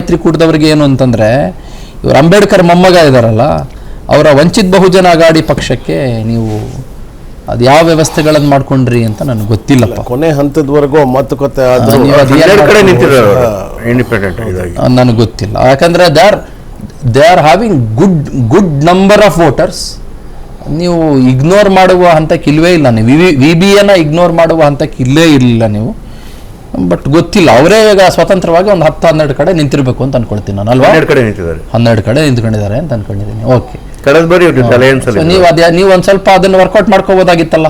ತ್ರಿಕೂಟದವರಿಗೆ ಏನು ಅಂತಂದರೆ, ಇವರು ಅಂಬೇಡ್ಕರ್ ಮೊಮ್ಮಗ ಇದ್ದಾರಲ್ಲ, ಅವರ ವಂಚಿತ್ ಬಹುಜನ ಅಗಾಡಿ ಪಕ್ಷಕ್ಕೆ ನೀವು ಅದು ಯಾವ ವ್ಯವಸ್ಥೆಗಳನ್ನು ಮಾಡ್ಕೊಂಡ್ರಿ ಅಂತ ನನಗೆ ಗೊತ್ತಿಲ್ಲಪ್ಪ. ಕೊನೆ ಹಂತದವರೆಗೂ ಮಾತುಕತೆ ನನಗೆ ಗೊತ್ತಿಲ್ಲ. ಯಾಕಂದರೆ they are having good number of voters. ನೀವು ಇಗ್ನೋರ್ ಮಾಡುವ ಹಂತಕ್ಕೆ ಇಲ್ಲವೇ ಇಲ್ಲ. ನೀವು VBAನ ಇಗ್ನೋರ್ ಮಾಡುವ ಹಂತಕ್ಕೆ ಇಲ್ಲೇ ಇಲ್ಲ ನೀವು. ಬಟ್ ಗೊತ್ತಿಲ್ಲ, ಅವರೇ ಈಗ ಸ್ವತಂತ್ರವಾಗಿ ಒಂದು 10-12 ಕಡೆ ನಿಂತಿರಬೇಕು ಅಂತ ಅನ್ಕೊಳ್ತೀನಿ ನಾನು ಅಲ್ವಾ. 12 ಕಡೆ ನಿಂತ್ಕೊಂಡಿದ್ದಾರೆ ಅಂತ ಅನ್ಕೊಂಡಿದ್ದೀನಿ. ಓಕೆ, ನೀವು ಒಂದು ಸ್ವಲ್ಪ ಅದನ್ನು ವರ್ಕೌಟ್ ಮಾಡ್ಕೋಬೋದಾಗಿತ್ತಲ್ಲ.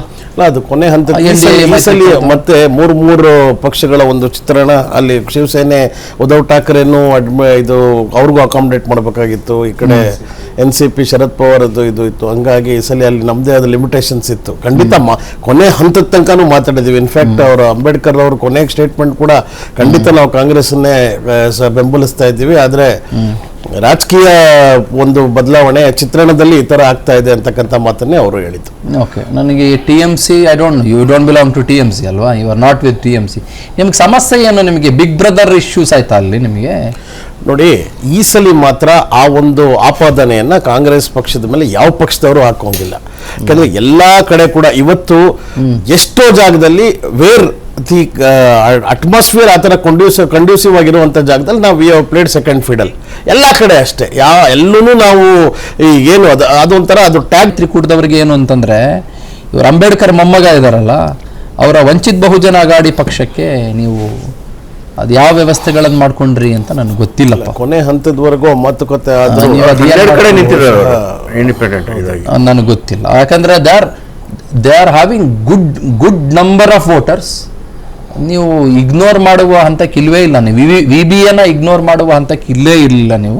ಅದು ಕೊನೆ ಹಂತಕ್ಕೆ ಮತ್ತೆ ಮೂರು ಪಕ್ಷಗಳ ಒಂದು ಚಿತ್ರಣ. ಅಲ್ಲಿ ಶಿವಸೇನೆ ಉದ್ಧವ್ ಠಾಕ್ರೆನು ಇದು ಅವ್ರಿಗೂ ಅಕಾಮಿಡೇಟ್ ಮಾಡಬೇಕಾಗಿತ್ತು. ಈ ಕಡೆ NCP ಶರದ್ ಪವಾರ್ ಇದು ಇತ್ತು. ಹಂಗಾಗಿ ಈ ಸಲ ಅಲ್ಲಿ ನಮ್ಮದೇ ಆದ ಲಿಮಿಟೇಷನ್ಸ್ ಇತ್ತು. ಖಂಡಿತ ಕೊನೆ ಹಂತದ ತನಕನೂ ಮಾತಾಡಿದ್ದೀವಿ. ಇನ್ಫ್ಯಾಕ್ಟ್ ಅವರು ಅಂಬೇಡ್ಕರ್ ಅವರು ಕೊನೆಗೆ ಸ್ಟೇಟ್ಮೆಂಟ್ ಕೂಡ ಖಂಡಿತ ನಾವು ಕಾಂಗ್ರೆಸ್ಸನ್ನೇ ಬೆಂಬಲಿಸ್ತಾ ಇದ್ದೀವಿ. ಆದರೆ ರಾಜಕೀಯ ಒಂದು ಬದಲಾವಣೆ ಚಿತ್ರಣದಲ್ಲಿ ಈ ಥರ ಆಗ್ತಾ ಇದೆ ಅಂತಕ್ಕಂಥ ಮಾತನ್ನೇ ಅವರು ಹೇಳಿದ್ದು. ಓಕೆ, ನನಗೆ TMC you don't belong to TMC ಅಲ್ವಾ, you are not with TMC. ನಿಮ್ಗೆ ಸಮಸ್ಯೆ ಏನು? ನಿಮಗೆ ಬಿಗ್ ಬ್ರದರ್ ಇಶ್ಯೂಸ್ ಆಯ್ತಾ ಅಲ್ಲಿ ನಿಮಗೆ? ನೋಡಿ, ಈ ಸಲ ಮಾತ್ರ ಆ ಒಂದು ಆಪಾದನೆಯನ್ನ ಕಾಂಗ್ರೆಸ್ ಪಕ್ಷದ ಮೇಲೆ ಯಾವ ಪಕ್ಷದವರು ಹಾಕೋಂಗಿಲ್ಲ. ಯಾಕಂದ್ರೆ ಎಲ್ಲಾ ಕಡೆ ಕೂಡ ಇವತ್ತು ಎಷ್ಟೋ ಜಾಗದಲ್ಲಿ ದಿ ಅಟ್ಮಾಸ್ಫಿಯರ್ ಆ ಥರ ಕಂಡ್ಯೂಸಿವ್ ಆಗಿರುವಂಥ ಜಾಗದಲ್ಲಿ ನಾವು we have played second fiddle. ಎಲ್ಲ ಕಡೆ ಅಷ್ಟೇ, ಎಲ್ಲೂ ನಾವು ಏನು ಅದೊಂಥರ ಅದು ಟ್ಯಾಗ್. ತ್ರಿಕೂಟದವರಿಗೆ ಏನು ಅಂತಂದರೆ, ಇವರು ಅಂಬೇಡ್ಕರ್ ಮೊಮ್ಮಗ ಇದ್ದಾರಲ್ಲ, ಅವರ ವಂಚಿತ್ ಬಹುಜನ ಅಗಾಡಿ ಪಕ್ಷಕ್ಕೆ ನೀವು ಅದು ಯಾವ ವ್ಯವಸ್ಥೆಗಳನ್ನು ಮಾಡ್ಕೊಂಡ್ರಿ ಅಂತ ನನಗೆ ಗೊತ್ತಿಲ್ಲಪ್ಪ. ಕೊನೆ ಹಂತದವರೆಗೂ ಮಾತುಕತೆ ನನಗೆ ಗೊತ್ತಿಲ್ಲ. ಯಾಕಂದರೆ they are having good number of voters. ನೀವು ಇಗ್ನೋರ್ ಮಾಡುವ ಹಂತಕ್ಕೆ ಇಲ್ಲವೇ ಇಲ್ಲ. ನೀವು VBAನ ಇಗ್ನೋರ್ ಮಾಡುವ ಹಂತಕ್ಕೆ ಇಲ್ಲೇ ಇಲ್ಲ ನೀವು.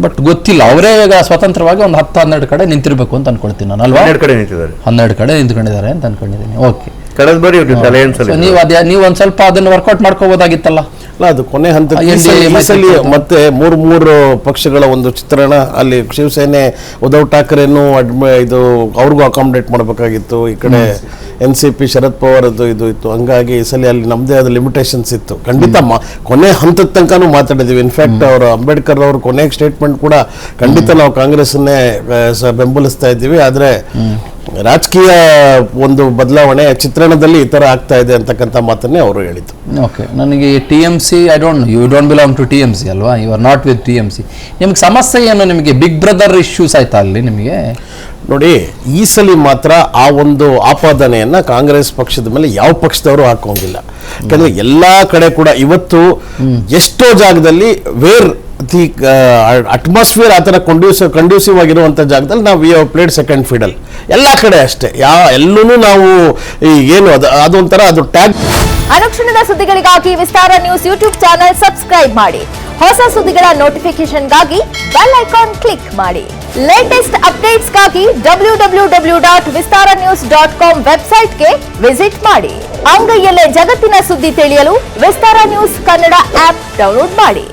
ಬಟ್ ಗೊತ್ತಿಲ್ಲ, ಅವರೇ ಈಗ ಸ್ವತಂತ್ರವಾಗಿ ಒಂದು 10-12 ಕಡೆ ನಿಂತಿರಬೇಕು ಅಂತ ಅನ್ಕೊಳ್ತೀನಿ ನಾನು ಅಲ್ವಾ. 12 ಕಡೆ ನಿಂತ್ಕೊಂಡಿದ್ದಾರೆ ಅಂತ ಅನ್ಕೊಂಡಿದ್ದೀನಿ. ಓಕೆ, ನೀವು ಒಂದು ಸ್ವಲ್ಪ ಅದನ್ನು ವರ್ಕೌಟ್ ಮಾಡ್ಕೋಬೋದಾಗಿತ್ತಲ್ಲ. ಅದು ಕೊನೆ ಹಂತಕ್ಕೆ ಮತ್ತೆ ಮೂರು ಪಕ್ಷಗಳ ಒಂದು ಚಿತ್ರಣ. ಅಲ್ಲಿ ಶಿವಸೇನೆ ಉದ್ಧವ್ ಠಾಕ್ರೆನು ಇದು ಅವ್ರಿಗೂ ಅಕಾಮಿಡೇಟ್ ಮಾಡಬೇಕಾಗಿತ್ತು. ಈ ಕಡೆ NCP ಶರದ್ ಪವಾರ್ ಇದು ಇತ್ತು. ಹಂಗಾಗಿ ಈ ಸಲ ಅಲ್ಲಿ ನಮ್ಮದೇ ಆದ ಲಿಮಿಟೇಷನ್ಸ್ ಇತ್ತು. ಖಂಡಿತ ಕೊನೆ ಹಂತದ ತನಕನೂ ಮಾತಾಡಿದ್ದೀವಿ. ಇನ್ಫ್ಯಾಕ್ಟ್ ಅವರು ಅಂಬೇಡ್ಕರ್ ಅವರು ಕೊನೆಗೆ ಸ್ಟೇಟ್ಮೆಂಟ್ ಕೂಡ ಖಂಡಿತ ನಾವು ಕಾಂಗ್ರೆಸ್ಸನ್ನೇ ಬೆಂಬಲಿಸ್ತಾ ಇದ್ದೀವಿ. ಆದರೆ ರಾಜಕೀಯ ಒಂದು ಬದಲಾವಣೆ ಚಿತ್ರಣದಲ್ಲಿ ಈ ಥರ ಆಗ್ತಾ ಇದೆ ಅಂತಕ್ಕಂಥ ಮಾತನ್ನೇ ಅವರು ಹೇಳಿದ್ದು. ಓಕೆ, ನನಗೆ TMC you don't belong to TMC ಅಲ್ವಾ, you are not with TMC. ನಿಮ್ಗೆ ಸಮಸ್ಯೆ ಏನು? ನಿಮಗೆ ಬಿಗ್ ಬ್ರದರ್ ಇಶ್ಯೂಸ್ ಆಯ್ತಾ ಅಲ್ಲಿ ನಿಮಗೆ? ನೋಡಿ, ಈ ಸಲ ಮಾತ್ರ ಆ ಒಂದು ಆಪಾದನೆಯನ್ನ ಕಾಂಗ್ರೆಸ್ ಪಕ್ಷದ ಮೇಲೆ ಯಾವ ಪಕ್ಷದವರು ಹಾಕೋಂಗಿಲ್ಲ. ಯಾಕಂದ್ರೆ ಎಲ್ಲಾ ಕಡೆ ಕೂಡ ಇವತ್ತು ಎಷ್ಟೋ ಜಾಗದಲ್ಲಿ ದಿ ಅಟ್ಮಾಸ್ಫಿಯರ್ ಆ ಥರ ಕಂಡ್ಯೂಸಿವ್ ಆಗಿರುವಂಥ ಜಾಗದಲ್ಲಿ ನಾವು we have played second fiddle. ಎಲ್ಲ ಕಡೆ ಅಷ್ಟೇ, ಎಲ್ಲೂ ನಾವು ಏನು ಅದೊಂಥರ ಅದು ಟ್ಯಾಗ್. ಅನುಕ್ಷಣದ ಸುದ್ದಿಗಳಿಗಾಗಿ ವಿಸ್ತಾರ ನ್ಯೂಸ್ ಯೂಟ್ಯೂಬ್ ಚಾನೆಲ್ ಸಬ್ಸ್ಕ್ರೈಬ್ ಮಾಡಿ. ಹೊಸ ಸುದ್ದಿಗಳ ನೋಟಿಫಿಕೇಶನ್ಗಾಗಿ ಬೆಲ್ ಐಕಾನ್ ಕ್ಲಿಕ್ ಮಾಡಿ. ಲೇಟೆಸ್ಟ್ ಅಪ್ಡೇಟ್ಸ್ಗಾಗಿ www.vistaranews.com ವೆಬ್ಸೈಟ್ಗೆ ವಿಸಿಟ್ ಮಾಡಿ. ಅಂಗೈಯಲ್ಲೇ ಜಗತ್ತಿನ ಸುದ್ದಿ ತಿಳಿಯಲು ವಿಸ್ತಾರ ನ್ಯೂಸ್ ಕನ್ನಡ ಆಪ್ ಡೌನ್ಲೋಡ್ ಮಾಡಿ.